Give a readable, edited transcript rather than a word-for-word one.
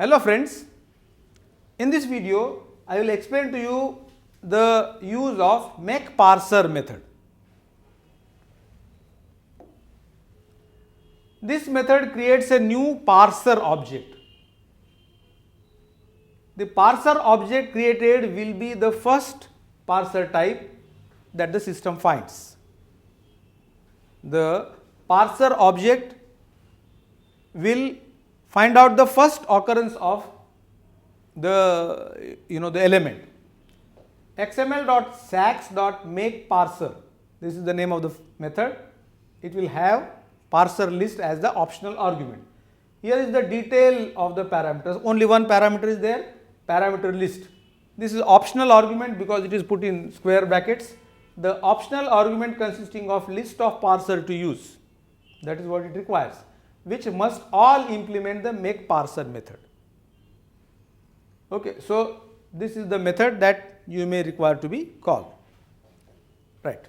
Hello friends, in this video I will explain to you the use of make parser method. This method creates a new parser object. The parser object created will be the first parser type that the system finds. The parser object will find out the first occurrence of the element. xml.sax.makeParser, this is the name of the method. It will have parser list as the optional argument. Here is the detail of the parameters. Only one parameter is there, parameter list. This is optional argument because it is put in square brackets. The optional argument consisting of list of parser to use, that is what it requires, which must all implement the make parser method. Okay, so this is the method that you may require to be called, right.